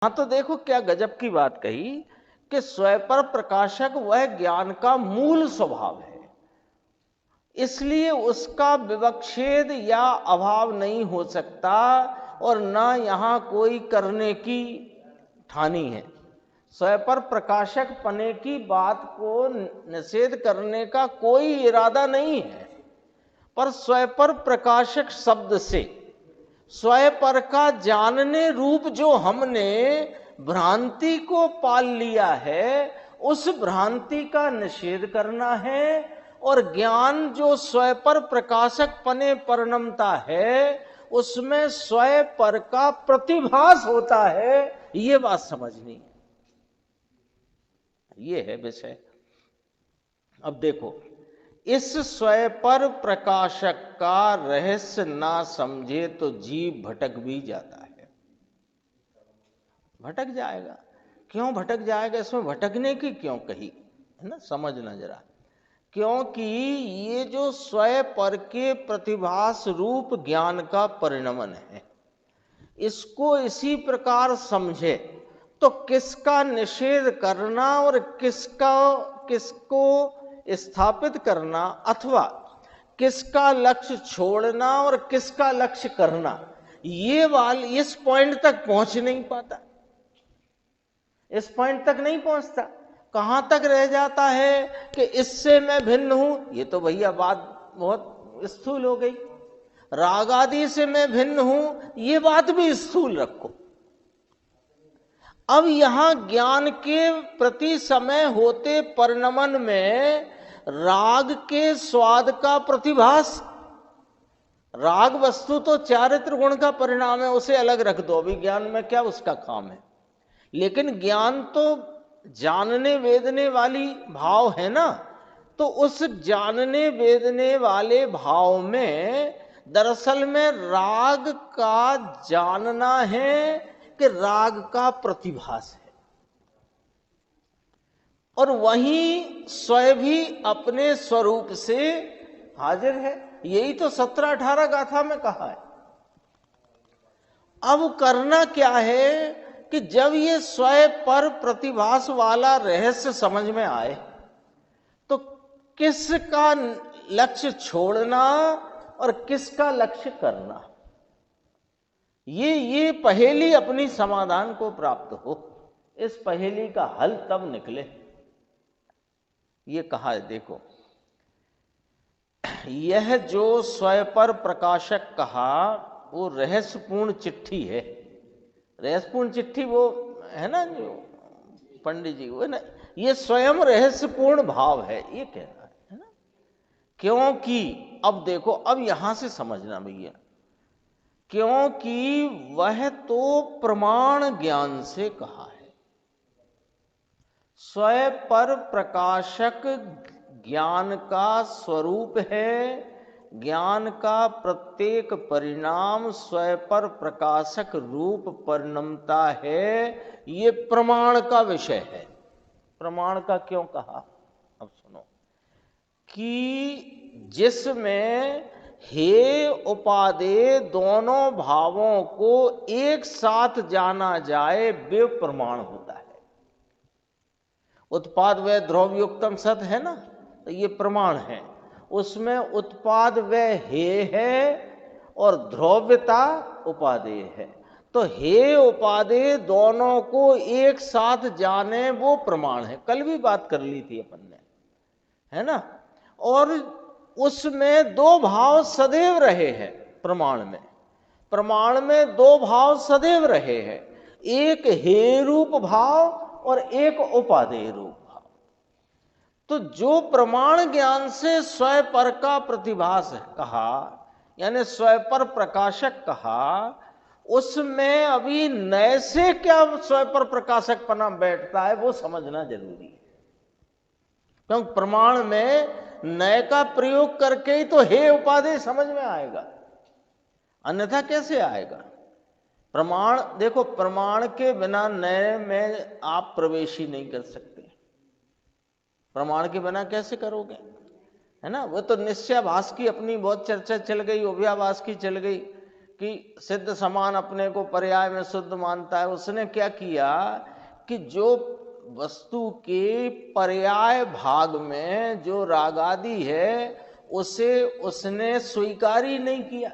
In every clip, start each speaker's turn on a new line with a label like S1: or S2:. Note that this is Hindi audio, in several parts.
S1: हाँ तो देखो क्या गजब की बात कही कि स्वयं प्रकाशक वह ज्ञान का मूल स्वभाव है, इसलिए उसका विवक्षेद या अभाव नहीं हो सकता और ना यहां कोई करने की ठानी है। स्वयं प्रकाशक पने की बात को निषेध करने का कोई इरादा नहीं है, पर स्वयं प्रकाशक शब्द से स्वयं पर का जानने रूप जो हमने भ्रांति को पाल लिया है, उस भ्रांति का निषेध करना है। और ज्ञान जो स्वयं पर प्रकाशक पने परिणमता है, उसमें स्वयं पर का प्रतिभास होता है, ये बात समझनी है। ये है विषय। अब देखो, इस स्वयं पर प्रकाशक का रहस्य ना समझे तो जीव भटक भी जाता है। भटक जाएगा। क्यों भटक जाएगा? इसमें भटकने की क्यों कही है ना, समझना जरा। क्योंकि ये जो स्वयं पर के प्रतिभास रूप ज्ञान का परिणमन है, इसको इसी प्रकार समझे तो किसका निषेध करना और किसको स्थापित करना अथवा किसका लक्ष्य छोड़ना और किसका लक्ष्य करना, ये इस पॉइंट तक पहुंच नहीं पाता। इस पॉइंट तक नहीं पहुंचता। कहां तक रह जाता है कि इससे मैं भिन्न हूं। ये तो भैया बात बहुत स्थूल हो गई। राग आदि से मैं भिन्न हूं, ये बात भी स्थूल रखो। अब यहां ज्ञान के प्रति समय होते परिणमन में राग के स्वाद का प्रतिभास, राग वस्तु तो चारित्र गुण का परिणाम है, उसे अलग रख दो, अभी ज्ञान में क्या उसका काम है। लेकिन ज्ञान तो जानने वेदने वाली भाव है ना, तो उस जानने वेदने वाले भाव में दरअसल में राग का जानना है कि राग का प्रतिभास है, और वहीं स्वयं भी अपने स्वरूप से हाजिर है। यही तो 17-18 गाथा में कहा है। अब करना क्या है कि जब ये स्वयं पर प्रतिभास वाला रहस्य समझ में आए तो किसका लक्ष्य छोड़ना और किसका लक्ष्य करना, ये पहेली अपनी समाधान को प्राप्त हो। इस पहेली का हल तब निकले। ये कहा है, देखो, यह जो स्वयं पर प्रकाशक कहा वो रहस्यपूर्ण चिट्ठी है। रहस्यपूर्ण चिट्ठी वो है ना जो पंडित जी, वो है ना, ये स्वयं रहस्यपूर्ण भाव है, ये कहना है ना। क्योंकि अब देखो, अब यहां से समझना भैया, क्योंकि वह तो प्रमाण ज्ञान से कहा है। स्वयं पर प्रकाशक ज्ञान का स्वरूप है। ज्ञान का प्रत्येक परिणाम स्वयं पर प्रकाशक रूप परिणमता है। ये प्रमाण का विषय है। प्रमाण का क्यों कहा, अब सुनो, कि जिसमें हे उपादेय दोनों भावों को एक साथ जाना जाए, वे प्रमाण होता है। उत्पाद व ध्रुवयुक्तम सत है ना, तो ये प्रमाण है। उसमें उत्पाद व हे है और ध्रुवता उपादेय है। तो हे उपादेय दोनों को एक साथ जाने, वो प्रमाण है। कल भी बात कर ली थी अपन ने, है ना। और उसमें दो भाव सदैव रहे हैं। प्रमाण में दो भाव सदैव रहे हैं, एक हे रूप भाव और एक उपादेय रूप भाव। तो जो प्रमाण ज्ञान से स्वयं पर का प्रतिभास कहा, यानी स्वयं पर प्रकाशक कहा, उसमें अभी नए से क्या स्वयं पर प्रकाशक पना बैठता है, वो समझना जरूरी है। क्योंकि प्रमाण में नए का प्रयोग करके ही तो हे उपादेय समझ में आएगा, अन्यथा कैसे आएगा। प्रमाण देखो, प्रमाण के बिना नए में आप प्रवेश ही नहीं कर सकते। प्रमाण के बिना कैसे करोगे, है ना। वो तो निश्चयाभास की अपनी बहुत चर्चा चल गई, उभयाभास की चल गई कि सिद्ध समान अपने को पर्याय में शुद्ध मानता है, उसने क्या किया कि जो वस्तु के पर्याय भाग में जो रागादि है उसे उसने स्वीकार ही नहीं किया।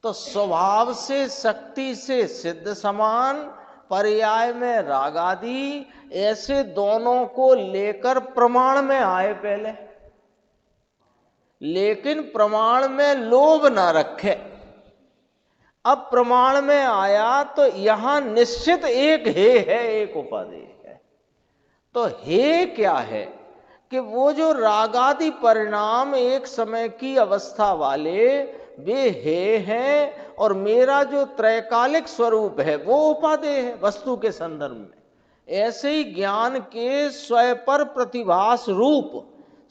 S1: तो स्वभाव से, शक्ति से सिद्ध समान, पर्याय में रागादि, ऐसे दोनों को लेकर प्रमाण में आए पहले, लेकिन प्रमाण में लोभ ना रखे। अब प्रमाण में आया तो यहां निश्चित एक हे है, एक उपादेय है। तो हे क्या है कि वो जो रागादि परिणाम एक समय की अवस्था वाले वे हे हैं, और मेरा जो त्रैकालिक स्वरूप है वो उपादेय है वस्तु के संदर्भ में। ऐसे ही ज्ञान के स्वपर प्रतिभास रूप,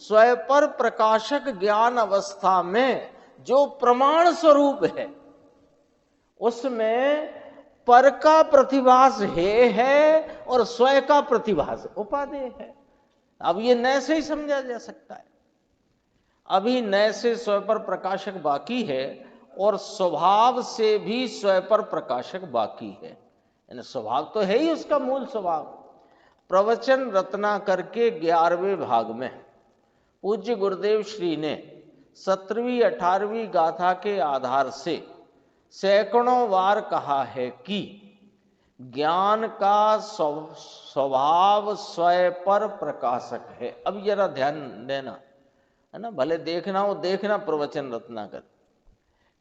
S1: स्वपर प्रकाशक ज्ञान अवस्था में जो प्रमाण स्वरूप है उसमें पर का प्रतिभास हे है और स्वय का प्रतिभास उपादेय है। अब ये नए से ही समझा जा सकता है। अभी नए से स्वपर प्रकाशक बाकी है और स्वभाव से भी स्वपर प्रकाशक बाकी है। यानी स्वभाव तो है ही उसका मूल स्वभाव। प्रवचन रत्नाकर के 11वें भाग में पूज्य गुरुदेव श्री ने 17वीं 18वीं गाथा के आधार से सैकड़ों बार कहा है कि ज्ञान का स्वभाव स्वय पर प्रकाशक है। अब जरा ध्यान देना, है ना, भले देखना हो देखना प्रवचन रत्नाकर।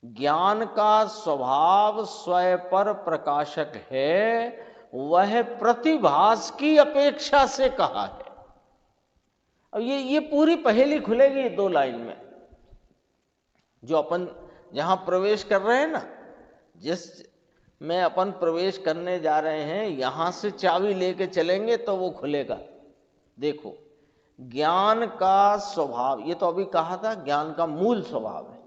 S1: ज्ञान का स्वभाव स्वय पर प्रकाशक है, वह प्रतिभास की अपेक्षा से कहा है। अब ये पूरी पहेली खुलेगी 2 लाइन में। जो अपन जहां प्रवेश कर रहे हैं ना, जिस में अपन प्रवेश करने जा रहे हैं, यहां से चाबी लेके चलेंगे तो वो खुलेगा। देखो, ज्ञान का स्वभाव, ये तो अभी कहा था ज्ञान का मूल स्वभाव है।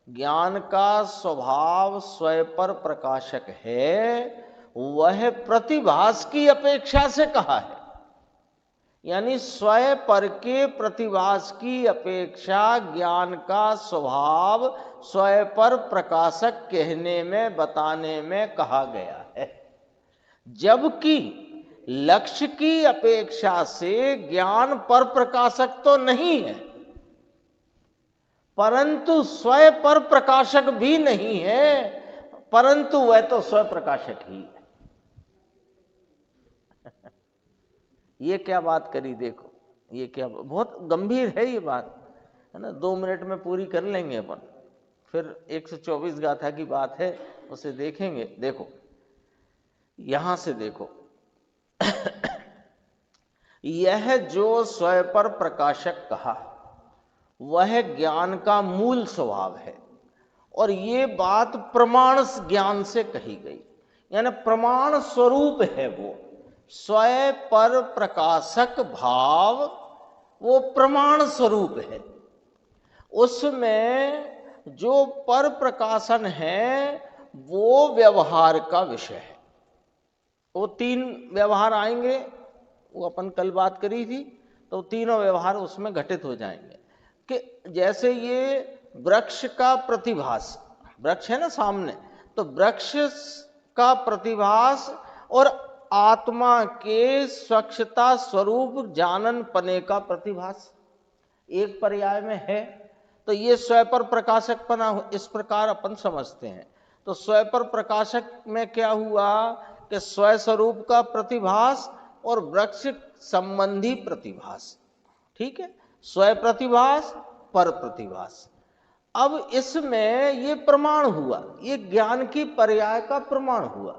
S1: ज्ञान का स्वभाव स्वय पर प्रकाशक है, वह प्रतिभास की अपेक्षा से कहा है। यानी स्वय पर के प्रतिभास की अपेक्षा ज्ञान का स्वभाव स्वय पर प्रकाशक कहने में, बताने में कहा गया है। जबकि लक्ष्य की अपेक्षा से ज्ञान पर प्रकाशक तो नहीं है, परंतु स्वय पर प्रकाशक भी नहीं है, परंतु वह तो स्वय प्रकाशक ही है। ये क्या बात करी, देखो ये क्या, बहुत गंभीर है ये बात, है ना। 2 मिनट में पूरी कर लेंगे अपन, फिर 124 गाथा की बात है उसे देखेंगे। देखो यहां से देखो यह जो स्वय पर प्रकाशक कहा वह ज्ञान का मूल स्वभाव है, और ये बात प्रमाण ज्ञान से कही गई। यानी प्रमाण स्वरूप है वो स्वय पर प्रकाशक भाव, वो प्रमाण स्वरूप है। उसमें जो पर प्रकाशन है वो व्यवहार का विषय है। वो 3 व्यवहार आएंगे, वो अपन कल बात करी थी, तो तीनों व्यवहार उसमें घटित हो जाएंगे। कि जैसे ये वृक्ष का प्रतिभास, वृक्ष है ना सामने, तो वृक्ष का प्रतिभास और आत्मा के स्वच्छता स्वरूप जानन पने का प्रतिभास एक पर्याय में है। तो ये स्वय पर प्रकाशक पना इस प्रकार अपन समझते हैं। तो स्वय पर प्रकाशक में क्या हुआ कि स्वय स्वरूप का प्रतिभास और वृक्ष संबंधी प्रतिभास, ठीक है, स्वय प्रतिभास पर प्रतिभास। अब इसमें ये प्रमाण हुआ, ये ज्ञान की पर्याय का प्रमाण हुआ।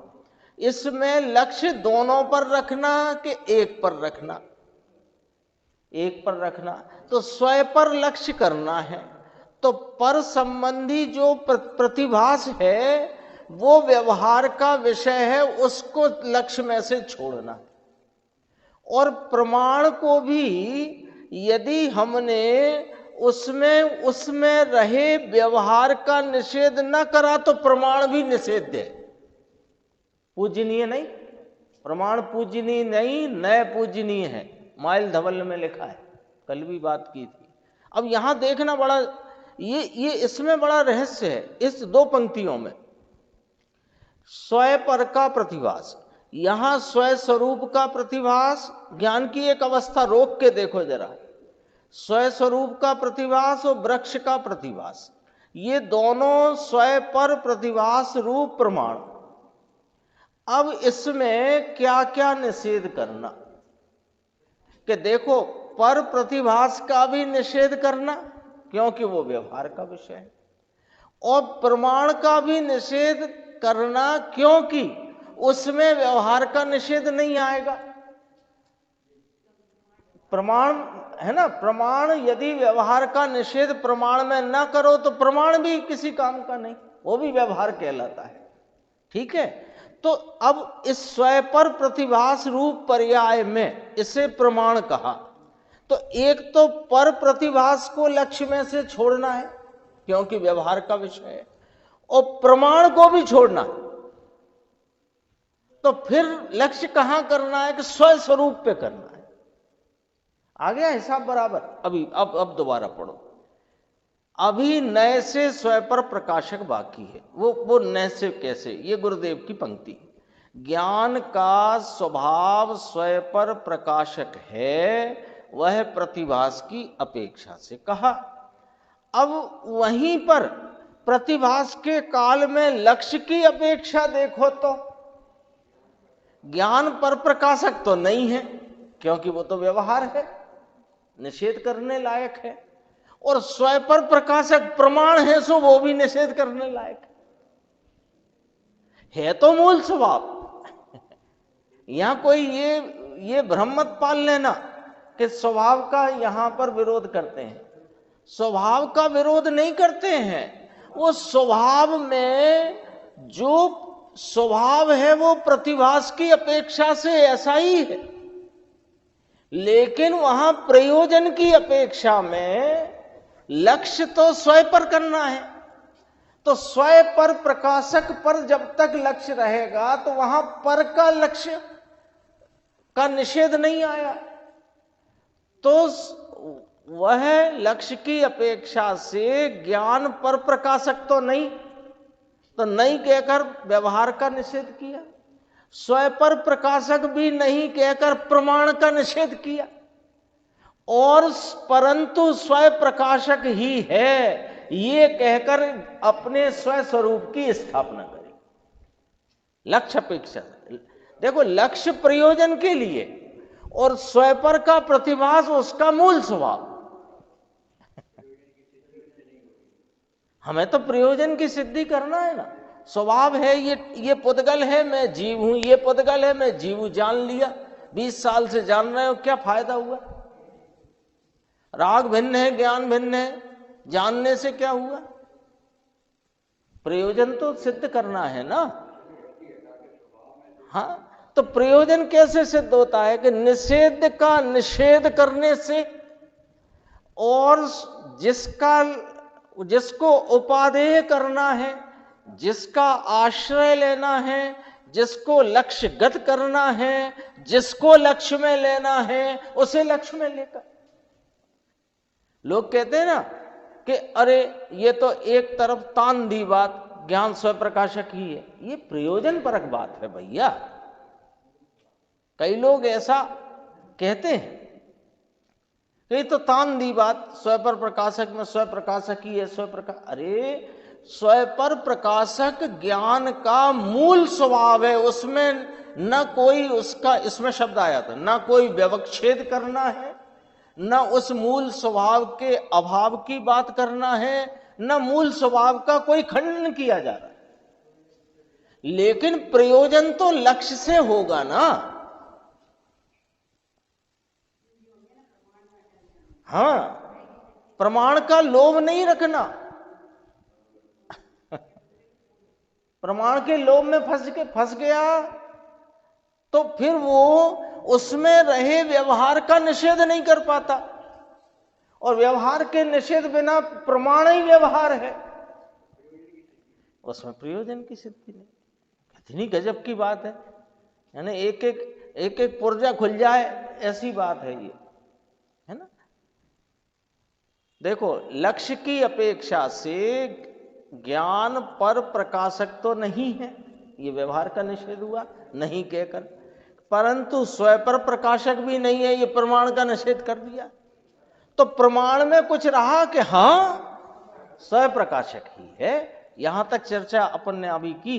S1: इसमें लक्ष्य दोनों पर रखना कि एक पर रखना, एक पर रखना, तो स्वय पर लक्ष्य करना है। तो पर संबंधी जो प्रतिभास है वो व्यवहार का विषय है, उसको लक्ष्य में से छोड़ना। और प्रमाण को भी यदि हमने उसमें रहे व्यवहार का निषेध न करा तो प्रमाण भी निषेध है, पूजनीय नहीं। प्रमाण पूजनीय नहीं, नए पूजनीय है, माइल धवल में लिखा है, कल भी बात की थी। अब यहां देखना बड़ा ये इसमें बड़ा रहस्य है इस दो पंक्तियों में। स्वयं पर का प्रतिभास, यहां स्वयं स्वरूप का प्रतिभास, ज्ञान की एक अवस्था रोक के देखो जरा, स्वयं स्वरूप का प्रतिभास और वृक्ष का प्रतिभास, ये दोनों स्वयं पर प्रतिभास रूप प्रमाण। अब इसमें क्या क्या निषेध करना, कि देखो पर प्रतिभास का भी निषेध करना क्योंकि वो व्यवहार का विषय है, और प्रमाण का भी निषेध करना क्योंकि उसमें व्यवहार का निषेध नहीं आएगा। प्रमाण है ना, प्रमाण यदि व्यवहार का निषेध प्रमाण में ना करो तो प्रमाण भी किसी काम का नहीं, वो भी व्यवहार कहलाता है। ठीक है, तो अब इस स्वयं पर प्रतिभास रूप पर्याय में इसे प्रमाण कहा, तो एक तो पर प्रतिभास को लक्ष्य में से छोड़ना है क्योंकि व्यवहार का विषय है, और प्रमाण को भी छोड़ना है। तो फिर लक्ष्य कहां करना है कि स्वयं स्वरूप पे करना है। आ गया हिसाब बराबर। अभी अब दोबारा पढ़ो। अभी नए से स्वयं पर प्रकाशक बाकी है। वो नए से कैसे, ये गुरुदेव की पंक्ति। ज्ञान का स्वभाव स्वयं पर प्रकाशक है, वह प्रतिभास की अपेक्षा से कहा। अब वहीं पर प्रतिभास के काल में लक्ष्य की अपेक्षा देखो तो ज्ञान पर प्रकाशक तो नहीं है क्योंकि वो तो व्यवहार है, निषेध करने लायक है, और स्वयं पर प्रकाशक प्रमाण है, सो वो भी निषेध करने लायक है तो मूल स्वभाव। यहां कोई ये भ्रम मत पाल लेना कि स्वभाव का यहां पर विरोध करते हैं। स्वभाव का विरोध नहीं करते हैं, वो स्वभाव में जो स्वभाव है वो प्रतिभास की अपेक्षा से ऐसा ही है, लेकिन वहां प्रयोजन की अपेक्षा में लक्ष्य तो स्वयं पर करना है। तो स्वयं पर प्रकाशक पर जब तक लक्ष्य रहेगा तो वहां पर का लक्ष्य का निषेध नहीं आया, तो वह लक्ष्य की अपेक्षा से ज्ञान पर प्रकाशक तो नहीं, तो नहीं कहकर व्यवहार का निषेध किया। स्वयं पर प्रकाशक भी नहीं कहकर प्रमाण का निषेध किया, और परंतु स्वयं प्रकाशक ही है ये कहकर अपने स्वयं स्वरूप की स्थापना करी। लक्ष्य अपेक्षा, देखो लक्ष्य प्रयोजन के लिए और स्वयं पर का प्रतिभास उसका मूल स्वभाव। हमें तो प्रयोजन की सिद्धि करना है ना। स्वभाव है ये पुद्गल है, मैं जीव हूं, ये पुद्गल है, मैं जीव हूं, जान लिया, 20 साल से जान रहे हो, क्या फायदा हुआ? राग भिन्न है, ज्ञान भिन्न है, जानने से क्या हुआ? प्रयोजन तो सिद्ध करना है ना। हाँ, तो प्रयोजन कैसे सिद्ध होता है कि निषेध का निषेध करने से, और जिसको उपादेय करना है, जिसका आश्रय लेना है, जिसको लक्ष्यगत करना है, जिसको लक्ष्य में लेना है, उसे लक्ष्य में लेकर। लोग कहते हैं ना कि अरे ये तो एक तरफ तान दी बात, ज्ञान स्वयं प्रकाशक ही है। ये प्रयोजन परक बात है भैया। कई लोग ऐसा कहते हैं कि ये तो तान दी बात, स्वयं पर प्रकाशक में स्वयं प्रकाशक ही है, स्वयं प्रकाश। अरे स्वयं पर प्रकाशक ज्ञान का मूल स्वभाव है, उसमें न कोई उसका, इसमें शब्द आया था, न कोई व्यवच्छेद करना है, न उस मूल स्वभाव के अभाव की बात करना है, न मूल स्वभाव का कोई खंडन किया जा रहा है। लेकिन प्रयोजन तो लक्ष्य से होगा ना। हाँ, प्रमाण का लोभ नहीं रखना। प्रमाण के लोभ में फंस गया तो फिर वो उसमें रहे व्यवहार का निषेध नहीं कर पाता, और व्यवहार के निषेध बिना प्रमाण ही व्यवहार है, उसमें प्रयोजन की सिद्धि नहीं। कितनी गजब की बात है, यानी एक एक पुर्जा खुल जाए, ऐसी बात है ये, है ना। देखो, लक्ष्य की अपेक्षा से ज्ञान पर प्रकाशक तो नहीं है, ये व्यवहार का निषेध हुआ नहीं कहकर, परंतु स्वयं पर प्रकाशक भी नहीं है, ये प्रमाण का निषेध कर दिया। तो प्रमाण में कुछ रहा कि हां स्वयं प्रकाशक ही है। यहां तक चर्चा अपन ने अभी की